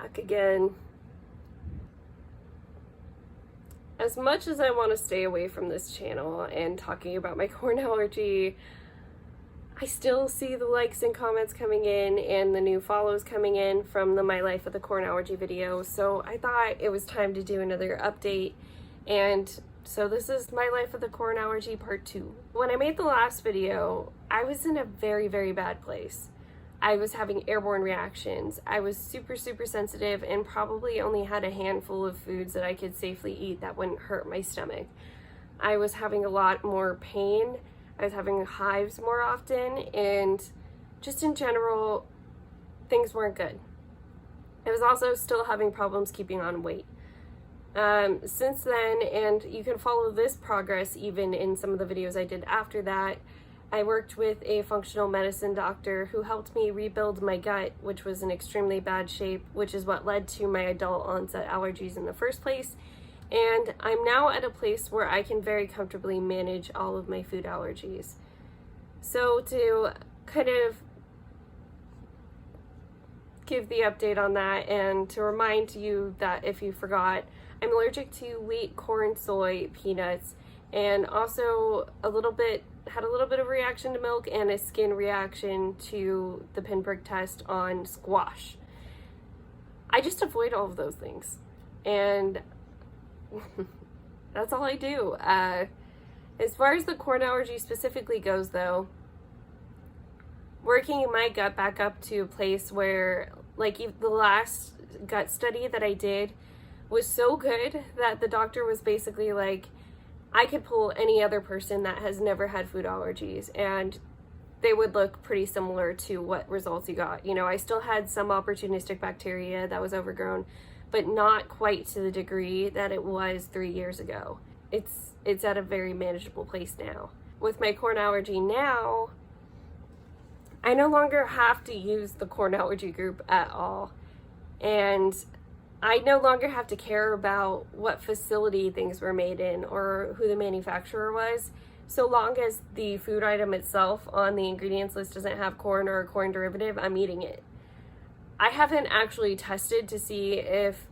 back again. As much as I want to stay away from this channel and talking about my corn allergy, I still see the likes and comments coming in and the new follows coming in from the My Life with the Corn Allergy video, so I thought it was time to do another update. And so this is My Life with the Corn Allergy part 2. When I made the last video, I was in a very, very bad place. I was having airborne reactions. I was super, super sensitive and probably only had a handful of foods that I could safely eat that wouldn't hurt my stomach. I was having a lot more pain. I was having hives more often, and just in general, things weren't good. I was also still having problems keeping on weight. Since then, and you can follow this progress even in some of the videos I did after that, I worked with a functional medicine doctor who helped me rebuild my gut, which was in extremely bad shape, which is what led to my adult onset allergies in the first place. And I'm now at a place where I can very comfortably manage all of my food allergies. So to kind of give the update on that and to remind you that if you forgot, I'm allergic to wheat, corn, soy, peanuts, and also had a little bit of a reaction to milk and a skin reaction to the pinprick test on squash. I just avoid all of those things. And that's all I do. As far as the corn allergy specifically goes, though, working my gut back up to a place where, like, the last gut study that I did was so good that the doctor was basically like, I could pull any other person that has never had food allergies and they would look pretty similar to what results you got. You know, I still had some opportunistic bacteria that was overgrown, but not quite to the degree that it was 3 years ago. It's at a very manageable place now. With my corn allergy now, I no longer have to use the corn allergy group at all. And I no longer have to care about what facility things were made in or who the manufacturer was, so long as the food item itself on the ingredients list doesn't have corn or a corn derivative, I'm eating it. I haven't actually tested to see if,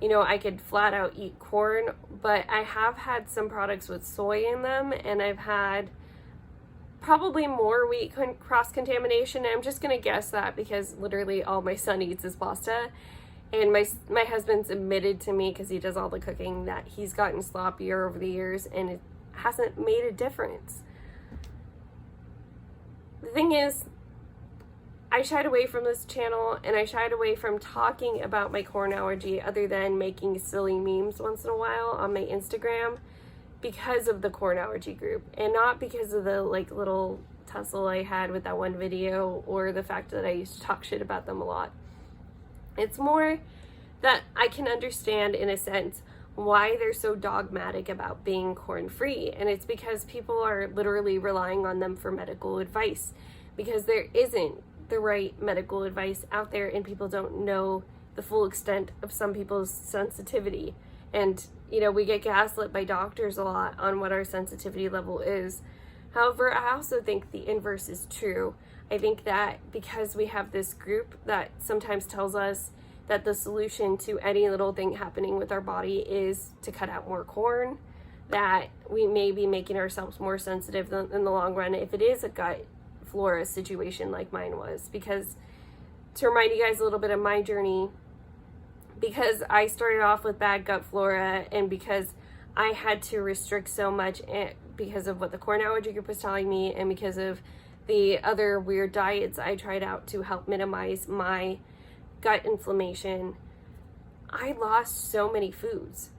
you know, I could flat out eat corn, but I have had some products with soy in them, and I've had probably more wheat cross-contamination. I'm just gonna guess that because literally all my son eats is pasta, and my husband's admitted to me, because he does all the cooking, that he's gotten sloppier over the years and it hasn't made a difference. The thing is, I shied away from this channel and I shied away from talking about my corn allergy other than making silly memes once in a while on my Instagram because of the corn allergy group, and not because of the little tussle I had with that one video or the fact that I used to talk shit about them a lot. It's more that I can understand, in a sense, why they're so dogmatic about being corn-free, and it's because people are literally relying on them for medical advice, because there isn't the right medical advice out there and people don't know the full extent of some people's sensitivity. And, you know, we get gaslit by doctors a lot on what our sensitivity level is. However, I also think the inverse is true. I think that because we have this group that sometimes tells us that the solution to any little thing happening with our body is to cut out more corn, that we may be making ourselves more sensitive in the long run if it is a gut flora situation like mine was. Because to remind you guys a little bit of my journey, because I started off with bad gut flora and because I had to restrict so much because of what the corn allergy group was telling me and because of the other weird diets I tried out to help minimize my gut inflammation, I lost so many foods.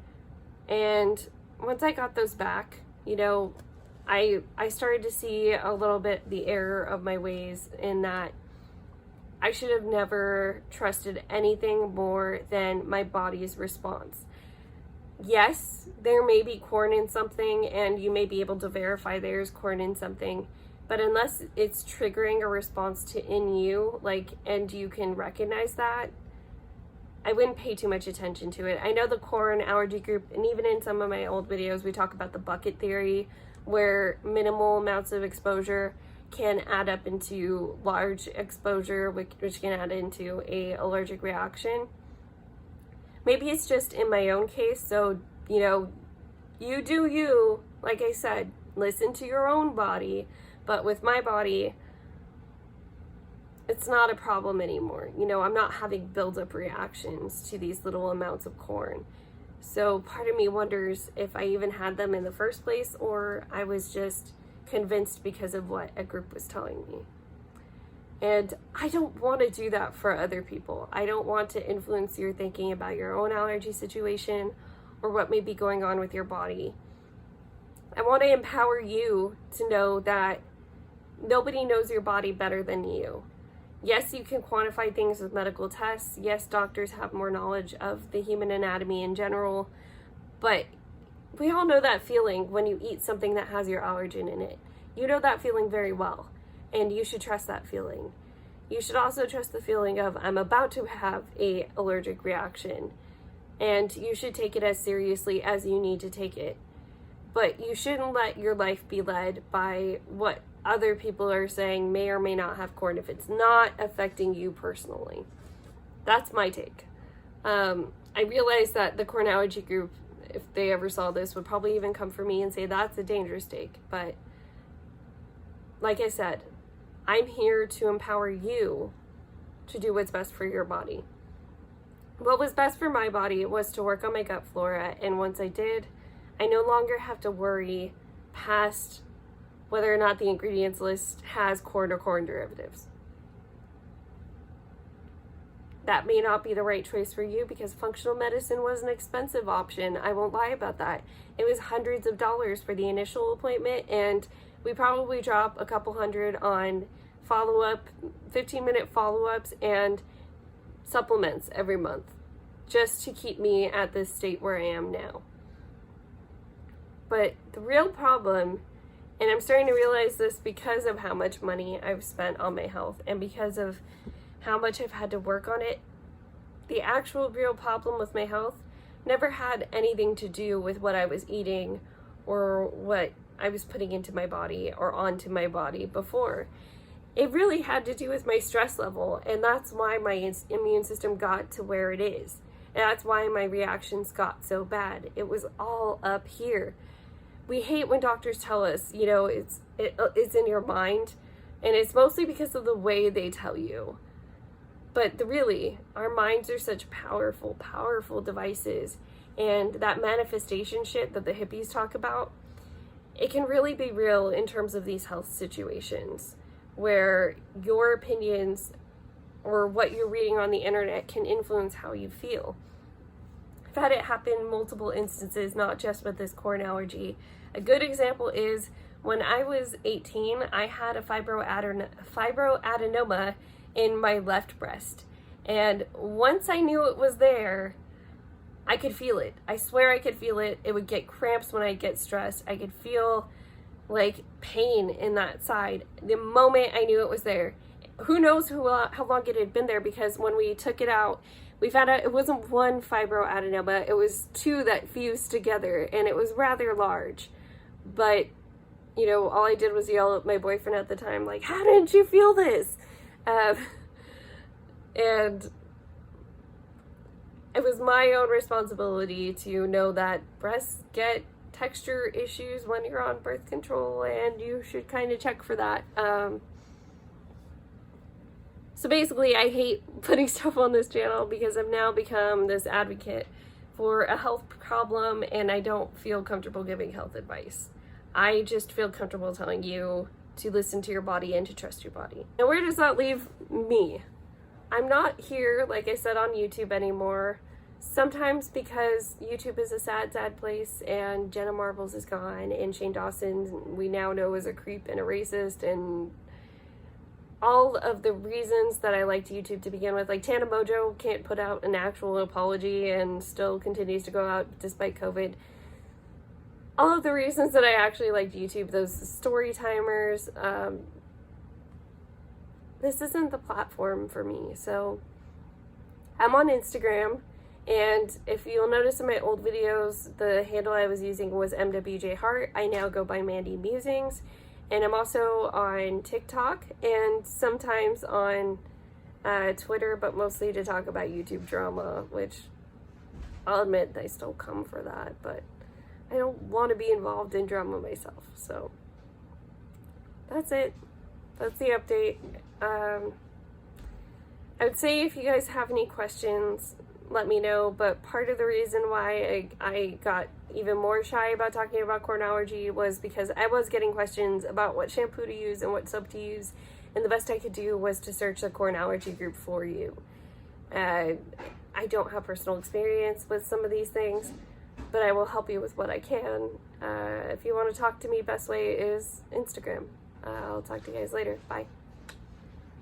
And once I got those back, you know, I started to see a little bit the error of my ways, in that I should have never trusted anything more than my body's response. Yes, there may be corn in something and you may be able to verify there's corn in something, but unless it's triggering a response in you, and you can recognize that, I wouldn't pay too much attention to it. I know the corn allergy group, and even in some of my old videos, we talk about the bucket theory, where minimal amounts of exposure can add up into large exposure, which can add into a allergic reaction. Maybe it's just in my own case, so, you know, you do you, like I said, listen to your own body, but with my body, it's not a problem anymore. You know, I'm not having build-up reactions to these little amounts of corn. So part of me wonders if I even had them in the first place, or I was just convinced because of what a group was telling me. And I don't want to do that for other people. I don't want to influence your thinking about your own allergy situation or what may be going on with your body. I want to empower you to know that nobody knows your body better than you. Yes, you can quantify things with medical tests. Yes, doctors have more knowledge of the human anatomy in general, but we all know that feeling when you eat something that has your allergen in it. You know that feeling very well, and you should trust that feeling. You should also trust the feeling of, I'm about to have an allergic reaction, and you should take it as seriously as you need to take it. But you shouldn't let your life be led by what other people are saying may or may not have corn if it's not affecting you personally. That's my take. I realize that the corn allergy group, if they ever saw this, would probably even come for me and say that's a dangerous take. But like I said, I'm here to empower you to do what's best for your body. What was best for my body was to work on my gut flora, and once I did, I no longer have to worry past whether or not the ingredients list has corn or corn derivatives. That may not be the right choice for you because functional medicine was an expensive option. I won't lie about that. It was hundreds of dollars for the initial appointment, and we probably drop a couple hundred on follow-up, 15-minute follow-ups and supplements every month just to keep me at this state where I am now. But the real problem, and I'm starting to realize this because of how much money I've spent on my health and because of how much I've had to work on it, the actual real problem with my health never had anything to do with what I was eating or what I was putting into my body or onto my body before. It really had to do with my stress level, and that's why my immune system got to where it is. And that's why my reactions got so bad. It was all up here. We hate when doctors tell us, you know, it's in your mind, and it's mostly because of the way they tell you. But really, our minds are such powerful, powerful devices, and that manifestation shit that the hippies talk about, it can really be real in terms of these health situations where your opinions or what you're reading on the internet can influence how you feel. I've had it happen multiple instances, not just with this corn allergy. A good example is when I was 18, I had a fibroadenoma in my left breast. And once I knew it was there, I could feel it. I swear I could feel it. It would get cramps when I get stressed. I could feel like pain in that side the moment I knew it was there. Who knows how long it had been there, because when we took it out, we found out it wasn't one fibroadenoma, it was two that fused together, and it was rather large. But, you know, all I did was yell at my boyfriend at the time, like, how didn't you feel this? And it was my own responsibility to know that breasts get texture issues when you're on birth control, and you should kind of check for that. So basically, I hate putting stuff on this channel because I've now become this advocate for a health problem, and I don't feel comfortable giving health advice. I just feel comfortable telling you to listen to your body and to trust your body. Now, where does that leave me? I'm not here, like I said, on YouTube anymore. Sometimes because YouTube is a sad, sad place, and Jenna Marbles is gone, and Shane Dawson we now know is a creep and a racist, and all of the reasons that I liked YouTube to begin with. Like Tana Mojo can't put out an actual apology and still continues to go out despite COVID. All of the reasons that I actually liked YouTube, those story timers, this isn't the platform for me. So I'm on Instagram, and if you'll notice in my old videos, the handle I was using was MWJ Hart. I now go by Mandy Musings. And I'm also on TikTok and sometimes on Twitter, but mostly to talk about YouTube drama, which I'll admit I still come for that, but I don't want to be involved in drama myself. So that's it. That's the update. I would say if you guys have any questions, let me know, but part of the reason why I got even more shy about talking about corn allergy was because I was getting questions about what shampoo to use and what soap to use, and the best I could do was to search the corn allergy group for you. I don't have personal experience with some of these things, but I will help you with what I can. If you want to talk to me, best way is Instagram. I'll talk to you guys later. Bye.